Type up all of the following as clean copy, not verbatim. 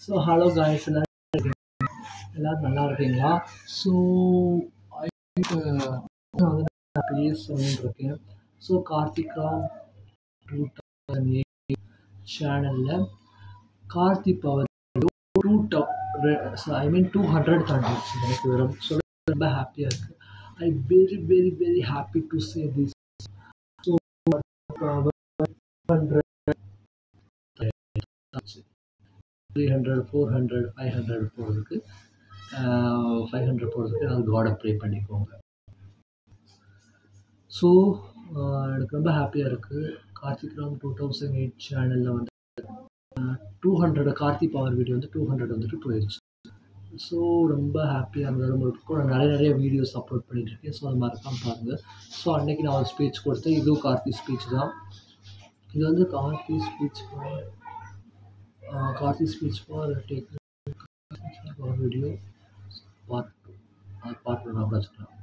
So hello guys, எல்லோரும் நல்லா இருக்கீங்களா? ஸோ வந்து நான் பேசணும்னு இருக்கேன். ஸோ கார்த்திகா 2008 சேனலில் கார்த்தி பவர் 200 தாண்டிடுச்சு. எனக்கு ரொம்ப ஹாப்பியாக இருக்குது. I very very very happy to say this. So 300 400 500 போகிறதுக்கு 500 போகிறதுக்கு நான் காடை ப்ரே பண்ணிக்கோங்க. ஸோ எனக்கு ரொம்ப ஹாப்பியாக இருக்குது. கார்த்திக்ராம் 2008 சேனலில் வந்து 200 கார்த்தி பவர் வீடியோ வந்து 200 வந்துட்டு போயிடுச்சு. ஸோ ரொம்ப ஹாப்பியாக இருந்தது. உங்களுக்கு நான் நிறைய வீடியோஸ் அப்லோட் பண்ணிட்டுருக்கேன். ஸோ அது மறக்காம பாருங்கள். ஸோ அன்றைக்கி நான் ஒரு ஸ்பீச் கொடுத்தேன். இதுவும் கார்த்தி ஸ்பீச் தான். இது வந்து Karthi speech for tag video part 2 நான் வச்சுக்கலாம்.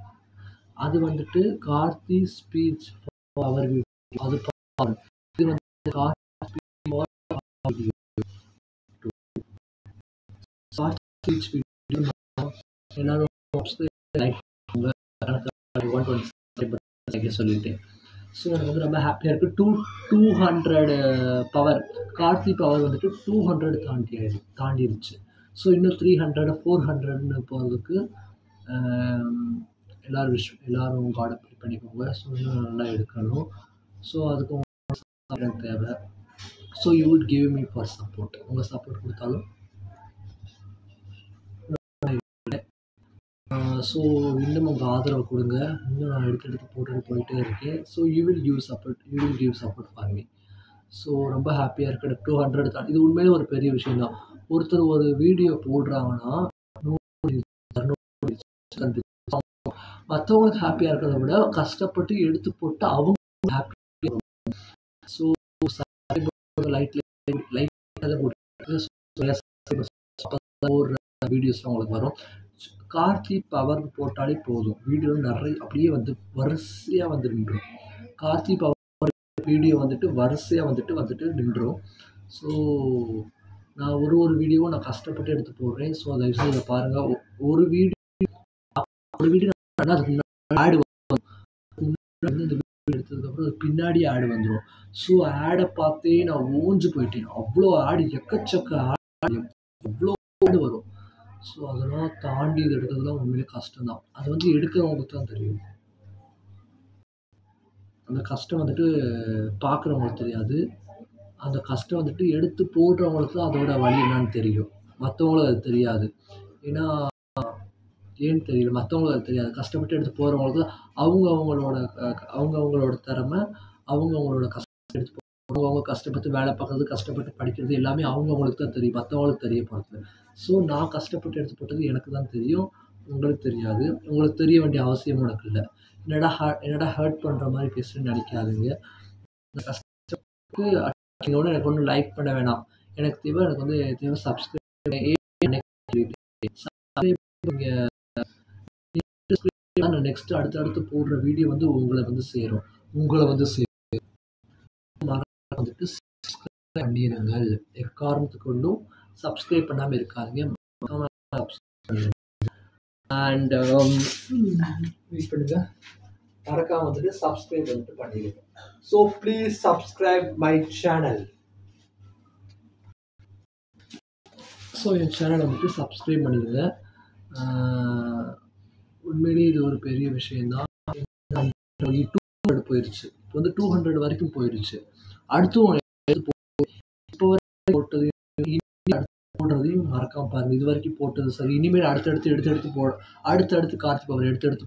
அது வந்துட்டு கார்த்தி ஸ்பீச் அவர் வீடியோ. அது இது வந்து கார்த்தி வீடியோ ஸ்பீச் வீடியோ. எல்லாரும் லைக் சொல்லிட்டேன். ஸோ எனக்கு வந்து ரொம்ப ஹாப்பியாக இருக்குது. 200 பவர் கார்த்தி பவர் வந்துட்டு 200 தாண்டிடுச்சு. ஸோ இன்னும் 300 400ன்னு போகிறதுக்கு எல்லோரும் காடை ப்ரே பண்ணிக்கோங்க. ஸோ இன்னும் நல்லா எடுக்கணும். ஸோ அதுக்கு எனக்கு தேவை. So you would give me for support. உங்கள் சப்போர்ட் கொடுத்தாலும் ஸோ இன்னும் உங்கள் ஆதரவு கொடுங்க. இன்னும் நான் எடுத்து போயிட்டே இருக்கேன். So you will give support for me. So ரொம்ப ஹாப்பியாக இருக்குது. 200 தான். இது உண்மையிலே ஒரு பெரிய விஷயம் தான். ஒருத்தர் ஒரு வீடியோ போடுறாங்கன்னா மற்றவங்களுக்கு ஹாப்பியாக இருக்கிறத விட கஷ்டப்பட்டு எடுத்து போட்டு அவங்க ஹாப்பியாக. ஸோ வீடியோஸ் உங்களுக்கு வரும். கார்த்தி பவர் போட்டாலே போதும், வீடியோ நிறைய அப்படியே வந்து வரிசையாக வந்து நின்றும். கார்த்தி பவர் வீடியோ வந்துட்டு வரிசையாக வந்துட்டு நின்றும். ஸோ நான் ஒரு வீடியோவும் நான் கஷ்டப்பட்டு எடுத்து போடுறேன். ஸோ தயவுசெய்து இதை பாருங்கள். ஒரு வீடியோ அதுக்கு ஆடு எடுத்ததுக்கப்புறம் பின்னாடி ஆடு வந்துடும். ஸோ ஆடை பார்த்தே நான் ஓஞ்சு போயிட்டேன். அவ்வளோ ஆடு, எக்கச்சக்க ஆடு, அவ்வளோ ஆடு வரும். ஸோ அதெல்லாம் தாண்டி இது எடுக்கிறதுலாம் உண்மையிலே கஷ்டம்தான். அது வந்து எடுக்கிறவங்களுக்கு தான் தெரியும். அந்த கஷ்டம் வந்துட்டு பார்க்குறவங்களுக்கு தெரியாது. அந்த கஷ்டம் வந்துட்டு எடுத்து போடுறவங்களுக்கு தான் அதோட வழி என்னன்னு தெரியும். மற்றவங்களுக்கு அது தெரியாது. ஏன்னு தெரியல, மற்றவங்களுக்கு அது தெரியாது. கஷ்டப்பட்டு எடுத்து போகிறவங்களுக்கு அவங்களோட திறமை, அவங்களோட கஷ்டம் எடுத்து அவங்க கஷ்டப்பட்டு வேலை பார்க்குறது, கஷ்டப்பட்டு படிக்கிறது எல்லாமே அவங்களுக்கு தான் தெரியும். மற்றவங்களுக்கு தெரிய போகிறது. ஸோ நான் கஷ்டப்பட்டு எடுத்து போட்டது எனக்கு தான் தெரியும், உங்களுக்கு தெரியாது. உங்களுக்கு தெரிய வேண்டிய அவசியம் உனக்கு இல்லை. என்னடா ஹர்ட் பண்ணுற மாதிரி பேசுகிறேன்னு நினைக்காதீங்க. இந்த கஷ்டத்துக்கு எனக்கு ஒன்றும் லைக் பண்ண வேணாம். எனக்கு தேவை சப்ஸ்கிரைப். நெக்ஸ்ட் அடுத்தடுத்து போடுற வீடியோ வந்து உங்களை வந்து சேரும். வந்துட்டு சப்ஸ்கிரைப் பண்ணிடுங்கள். எக்காரணத்துக்கு கொண்டும் சப்ஸ்கிரைப் பண்ணாமல் இருக்காதீங்க. அண்ட் வெயிட் பண்ணுங்க, மறக்காம வந்துட்டு சப்ஸ்கிரைப் வந்துட்டு பண்ணிடுங்க. So please subscribe my channel. So என் சேனலை வந்துட்டு சப்ஸ்கிரைப் பண்ணிடுங்க. உண்மையிலேயே இது ஒரு பெரிய விஷயந்தான். 200 போயிடுச்சு. இப்போ வந்து 200 வரைக்கும் போயிடுச்சு. அடுத்தும் இப்போ போட்டது போடுறதையும் மறக்காம பாருங்க. இது வரைக்கும் போட்டது சரி, இனிமேல் அடுத்தடுத்து கார்த்தி பவர் எடுத்து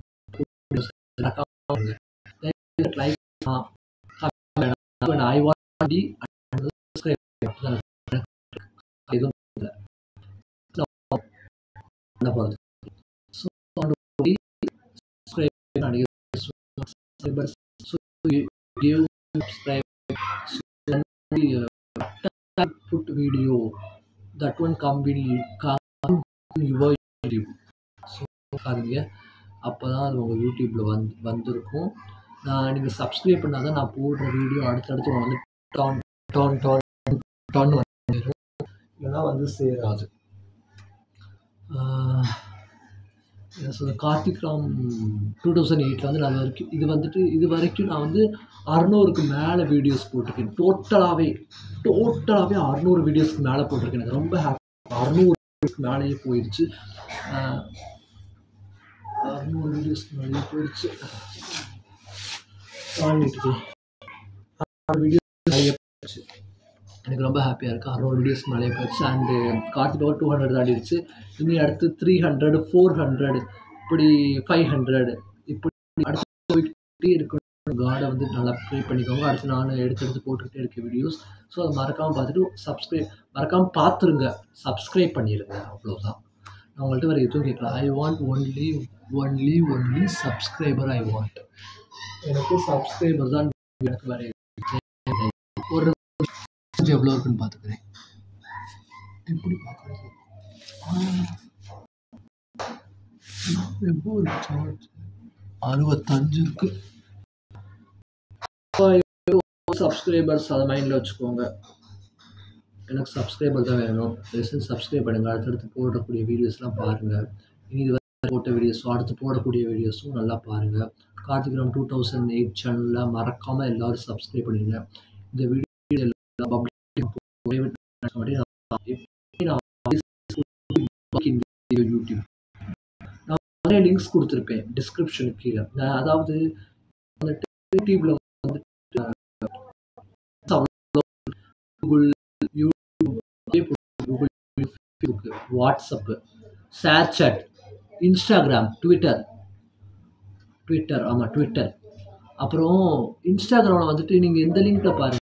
put video that one come your YouTube. So பாருங்க, அப்போ தான் அது உங்கள் யூடியூப்பில் வந்திருக்கும். நீங்கள் சப்ஸ்கிரைப் பண்ணால் தான் நான் போடுற வீடியோ அடுத்தடுத்து வந்து வந்துடும். இல்லைன்னா வந்து சேராது. என்ன சொல்ல, கார்த்திக் ராம் 2008 வந்து நான் இது வரைக்கும் நான் வந்து 600க்கு மேலே வீடியோஸ் போட்டிருக்கேன். டோட்டலாகவே 600 வீடியோஸ்க்கு மேலே போட்டிருக்கேன். எனக்கு ரொம்ப ஹாப்பி. 600க்கு மேலேயே போயிடுச்சு. 600 வீடியோஸ்க்கு மேலேயே போயிடுச்சு. வீடியோஸ் எனக்கு ரொம்ப ஹாப்பியாக இருக்குது. 600 வீடியோஸ்க்கு மேலே போயிடுச்சு. And Karthik power 200 தாண்டிடுச்சு. இனி அடுத்து 300, 400, இப்படி 500 இப்படி அடுத்து போய்கிட்டே இருக்கணும். காடை வந்து நல்லா ப்ரே பண்ணிக்கோங்க. அடுத்து நான் எடுத்து போட்டுக்கிட்டே இருக்கேன் வீடியோஸ். ஸோ அதை மறக்காமல் பார்த்துட்டு மறக்காமல் பார்த்துருங்க. சப்ஸ்கிரைப் பண்ணிடுங்க. அவ்வளோதான். நான் உங்கள்கிட்ட வேறு எதுவும் கேட்கலாம். ஐ வாண்ட் ஒன்லி சப்ஸ்கிரைபர். எனக்கு சப்ஸ்கிரைபர் தான். எனக்கு வேறு ஒரு எவ்வளோ இருக்குன்னு பார்த்துக்கிறேன். எப்படி பார்க்குறது? எவ்வளோ 65 இருக்கு. சப்ஸ்கிரைபர்ஸ் அதை மைண்டில் வச்சுக்கோங்க. எனக்கு சப்ஸ்கிரைபர் தான் வேணும். தயவுசெய்து சப்ஸ்கிரைப் பண்ணுங்கள். அடுத்தடுத்து போடக்கூடிய வீடியோஸ்லாம் பாருங்கள். இனி இது போட்ட வீடியோஸும் அடுத்து போடக்கூடிய வீடியோஸும் நல்லா பாருங்கள். கார்த்திக் ராம் 2008 சேனலில் மறக்காமல் எல்லோரும் சப்ஸ்கிரைப் பண்ணிடுங்க. இந்த வீடியோ யூடியூப் நான் நிறைய லிங்க்ஸ் கொடுத்துருப்பேன் டிஸ்கிரிப்ஷனுக்கு கீழே. அதாவது யூடியூப்ல Google, WhatsApp, ShareChat, Instagram, Twitter. ஆமாம், ட்விட்டர். அப்புறம் இன்ஸ்டாகிராமில் வந்துட்டு நீங்கள் எந்த லிங்க்ல பாருங்க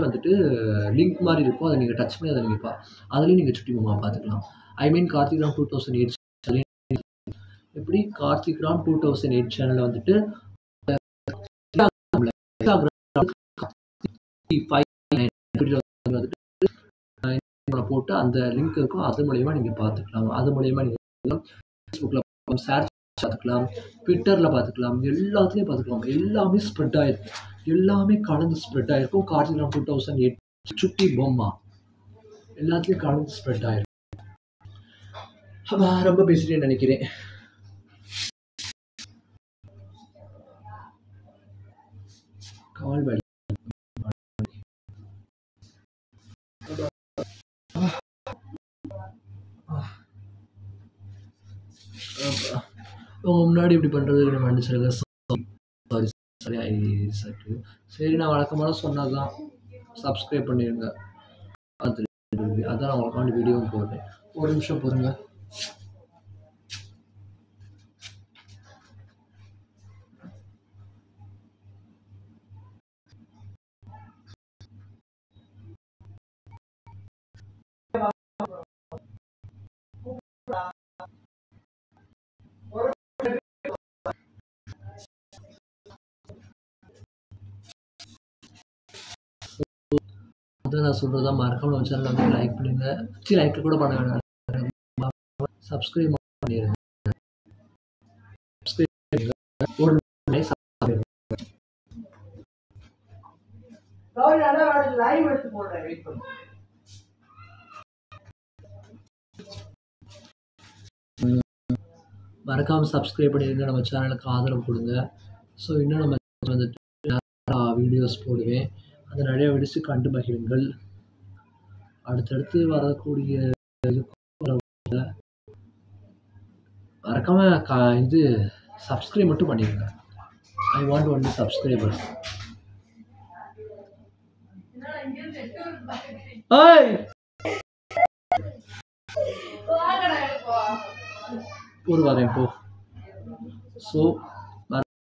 வந்துட்டு லிங்க் மாதிரி இருக்கும். அதை நீங்கள் டச் பண்ணி அதை நீங்கள் அதுலேயும் நீங்கள் சுட்டி மாமா பார்த்துக்கலாம். ஐ மீன் கார்த்திக் ராம் 2008 எப்படி கார்த்திக் ராம் 2008 சேனலில் வந்துட்டு போட்டு அந்த லிங்க் இருக்கும். அது மூலயமா நீங்கள் பார்த்துக்கலாம். அது மூலயமா நீங்கள் ஃபேஸ்புக்கில் ஷேர் பார்த்துக்கலாம், ட்விட்டரில் பார்த்துக்கலாம், எல்லாத்துலேயும் பார்த்துக்கலாம். எல்லாமே ஸ்ப்ரெட் ஆகிருக்கும். எல்லாமே கலந்து ஸ்ப்ரெட் ஆகிருக்கும். கார்த்திக் ராம் 2008 சுட்டி பொம்மா எல்லாத்துலேயும் கலந்து ஸ்ப்ரெட் ஆகிருக்கும். ரொம்ப பேசிட்டேன்னு நினைக்கிறேன். கால் வலி. முன்னாடி இப்படி பண்ணுறது மன்னிச்சிருங்க. சரி, நான் வழக்கமாக சொன்னதுதான். சப்ஸ்கிரைப் பண்ணிடுங்க. அதான் நான் உங்களுக்காண்டி வீடியோவும் போடுறேன். ஒரு நிமிஷம் பொறுங்க. நான் சொல்றதா மறக்காம நம்ம சேனலை வந்து லைக் பண்ணுங்க. லைக் கூட பண்ண வேணாம். சப்ஸ்கிரைப் பண்ணிடுங்க. மறக்காம சப்ஸ்கிரைப் பண்ணிடுங்க. நம்ம சேனலுக்கு ஆதரவு கொடுங்க. ஸோ இன்னும் நம்ம வந்துட்டு வீடியோஸ் போடுவேன். அதை நிறைய வீடியோஸ் கண்டு மகிழுங்கள். அடுத்தடுத்து வரக்கூடிய மறக்காம இது சப்ஸ்கிரைப் மட்டும் பண்ணிடுங்க. ஐ வாண்ட் ஒன்லி சப்ஸ்கிரைபர்ஸ். வரேன் போ. ஸோ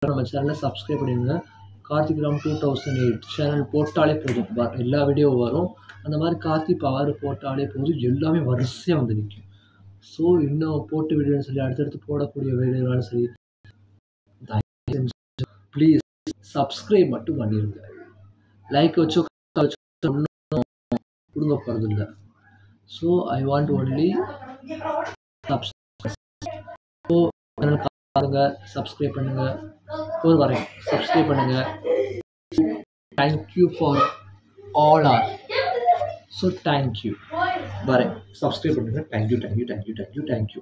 நம்ம சேனலை சப்ஸ்கிரைப் பண்ணிடுங்க. கார்த்திக் ராம் 2008 சேனல் போட்டாலே போதும், எல்லா வீடியோவும் வரும். அந்த மாதிரி கார்த்திக் பவர் போட்டாலே போதும், எல்லாமே வரிசையாக வந்து நிற்கும். ஸோ இன்னும் போட்ட வீடியோன்னு சொல்லி அடுத்தடுத்து போடக்கூடிய வீடியோனாலும் சரி, ப்ளீஸ் சப்ஸ்கிரைப் மட்டும் பண்ணிடுங்க. லைக் வச்சோ கொடுங்க போகிறது இல்லை. So I want only subscribe. So பாருங்க, சப்ஸ்கிரைப் பண்ணுங்க. போர் வரேன். சப்ஸ்கிரைப் பண்ணுங்க. தேங்க் யூ ஃபார் ஆல் ஆர். So thank you. வரேன். சப்ஸ்கிரைப் பண்ணுங்க. Thank you, thank you, thank you, thank you, thank you.